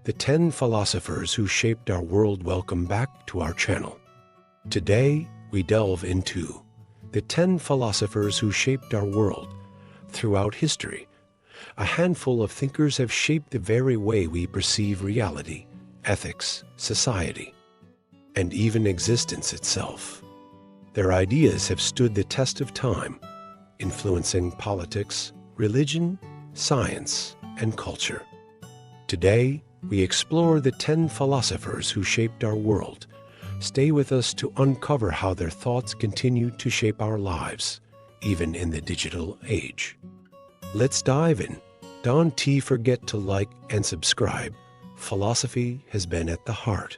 The 10 philosophers who shaped our world. Welcome back to our channel. Today, we delve into the 10 philosophers who shaped our world. Throughout history, a handful of thinkers have shaped the very way we perceive reality, ethics, society, and even existence itself. Their ideas have stood the test of time, influencing politics, religion, science, and culture. Today, we explore the 10 philosophers who shaped our world. Stay with us to uncover how their thoughts continue to shape our lives, even in the digital age. Let's dive in. Don't forget to like and subscribe. Philosophy has been at the heart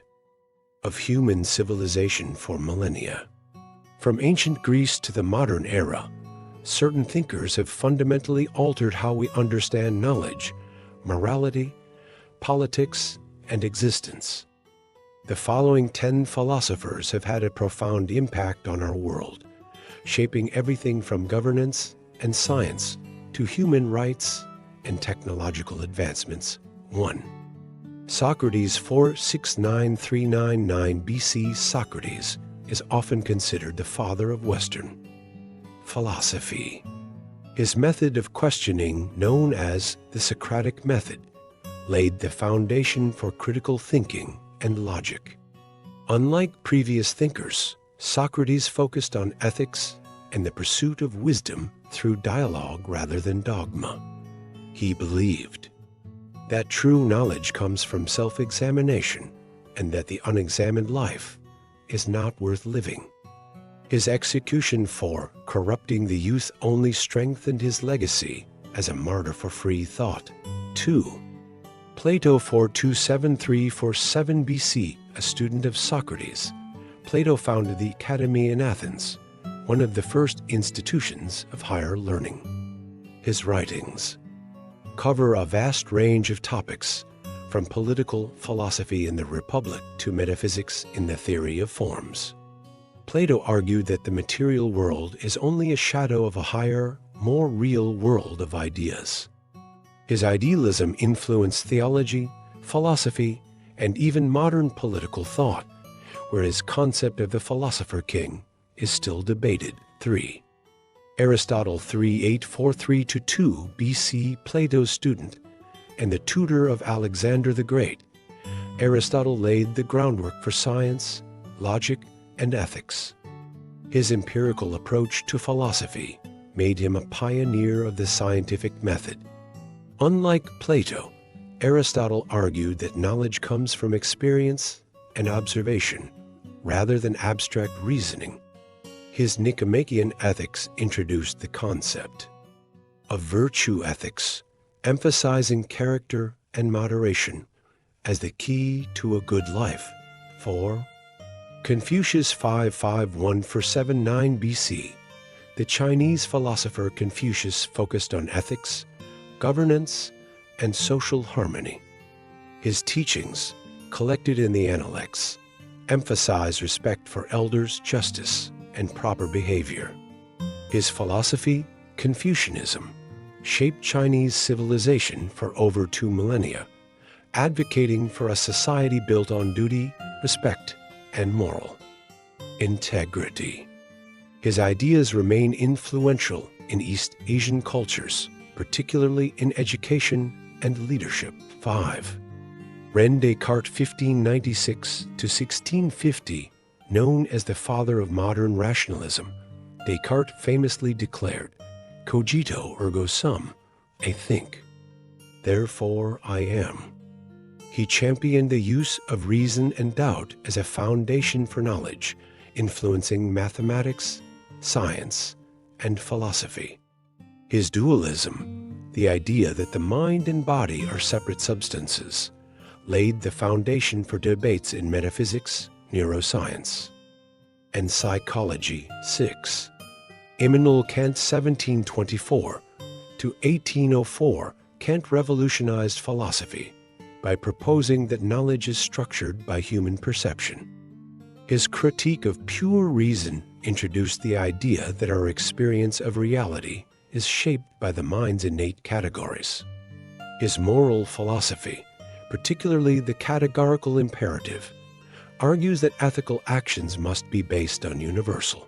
of human civilization for millennia. From ancient Greece to the modern era, certain thinkers have fundamentally altered how we understand knowledge, morality, politics, and existence. The following 10 philosophers have had a profound impact on our world, shaping everything from governance and science to human rights and technological advancements. 1. Socrates 469–399 BC. Socrates is often considered the father of Western philosophy. His method of questioning, known as the Socratic method, laid the foundation for critical thinking and logic. Unlike previous thinkers, Socrates focused on ethics and the pursuit of wisdom through dialogue rather than dogma. He believed that true knowledge comes from self-examination and that the unexamined life is not worth living. His execution for corrupting the youth only strengthened his legacy as a martyr for free thought. 2. Plato 427–347 BC, a student of Socrates. Plato founded the Academy in Athens, one of the first institutions of higher learning. His writings cover a vast range of topics, from political philosophy in the Republic to metaphysics in the theory of forms. Plato argued that the material world is only a shadow of a higher, more real world of ideas. His idealism influenced theology, philosophy, and even modern political thought, where his concept of the philosopher king is still debated. 3. Aristotle 3843–2 BC. Plato's student and the tutor of Alexander the Great, Aristotle laid the groundwork for science, logic, and ethics. His empirical approach to philosophy made him a pioneer of the scientific method. Unlike Plato, Aristotle argued that knowledge comes from experience and observation rather than abstract reasoning. His Nicomachean Ethics introduced the concept of virtue ethics, emphasizing character and moderation as the key to a good life. 4. Confucius 551–79 BC. The Chinese philosopher Confucius focused on ethics, governance, and social harmony. His teachings, collected in the Analects, emphasize respect for elders, justice, and proper behavior. His philosophy, Confucianism, shaped Chinese civilization for over 2 millennia, advocating for a society built on duty, respect, and moral integrity. His ideas remain influential in East Asian cultures, particularly in education and leadership. 5. René Descartes 1596–1650, known as the father of modern rationalism, Descartes famously declared, "Cogito ergo sum," I think, therefore I am. He championed the use of reason and doubt as a foundation for knowledge, influencing mathematics, science, and philosophy. His dualism, the idea that the mind and body are separate substances, laid the foundation for debates in metaphysics, neuroscience, and psychology. 6. Immanuel Kant 1724–1804. Kant revolutionized philosophy by proposing that knowledge is structured by human perception. His critique of pure reason introduced the idea that our experience of reality is shaped by the mind's innate categories. His moral philosophy particularly the categorical imperative, argues that ethical actions must be based on universal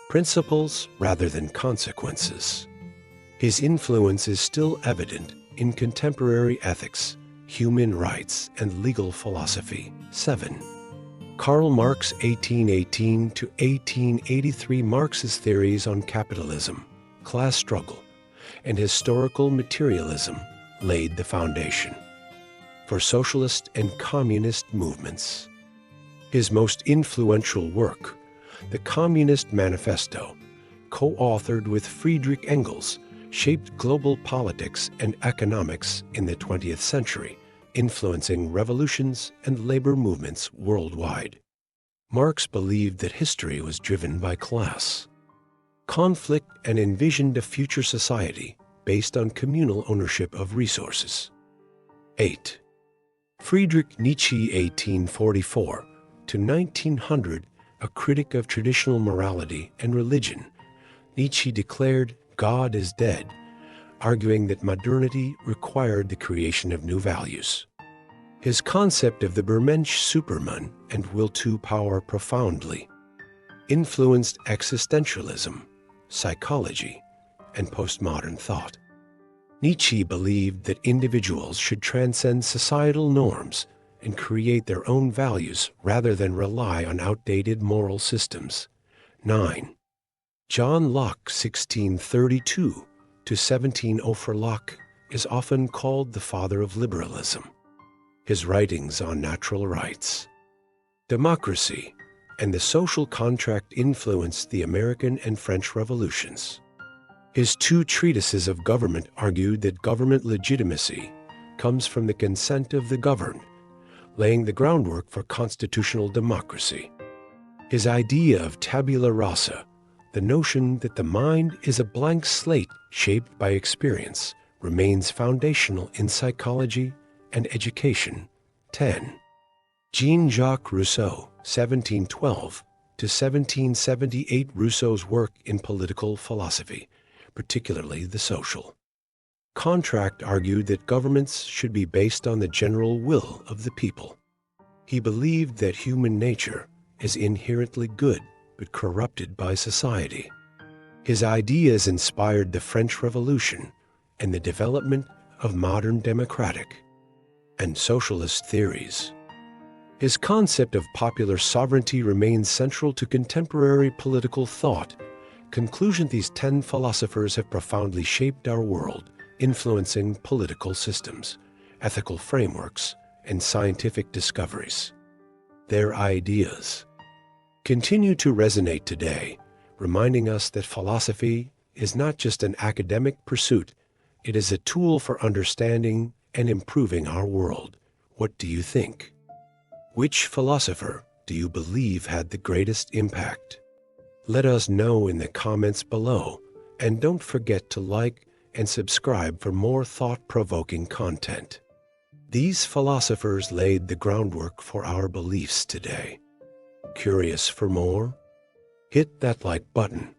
principles rather than consequences. His influence is still evident in contemporary ethics, human rights, and legal philosophy. 7. Karl Marx, 1818 to 1883. Marx's theories on capitalism, class struggle, and historical materialism laid the foundation for socialist and communist movements. His most influential work, the Communist Manifesto, co-authored with Friedrich Engels, shaped global politics and economics in the 20th century, influencing revolutions and labor movements worldwide. Marx believed that history was driven by class conflict and envisioned a future society based on communal ownership of resources. 8. Friedrich Nietzsche, 1844 to 1900, a critic of traditional morality and religion. Nietzsche declared God is dead, arguing that modernity required the creation of new values. His concept of the Bermensch Superman and will to power profoundly influenced existentialism, psychology, and postmodern thought. Nietzsche believed that individuals should transcend societal norms and create their own values rather than rely on outdated moral systems. 9. John Locke, 1632 to 1704. Locke is often called the father of liberalism. His writings on natural rights, democracy, and the social contract influenced the American and French revolutions. His two treatises of government argued that government legitimacy comes from the consent of the governed, laying the groundwork for constitutional democracy. His idea of tabula rasa, the notion that the mind is a blank slate shaped by experience, remains foundational in psychology and education. 10. Jean-Jacques Rousseau, 1712 to 1778. Rousseau's work in political philosophy, particularly the social contract, argued that governments should be based on the general will of the people. He believed that human nature is inherently good but corrupted by society. His ideas inspired the French Revolution and the development of modern democratic and socialist theories. His concept of popular sovereignty remains central to contemporary political thought. Conclusion: these 10 philosophers have profoundly shaped our world, influencing political systems, ethical frameworks, and scientific discoveries. Their ideas continue to resonate today, reminding us that philosophy is not just an academic pursuit, it is a tool for understanding and improving our world. What do you think? Which philosopher do you believe had the greatest impact? Let us know in the comments below, and don't forget to like and subscribe for more thought-provoking content. These philosophers laid the groundwork for our beliefs today. Curious for more? Hit that like button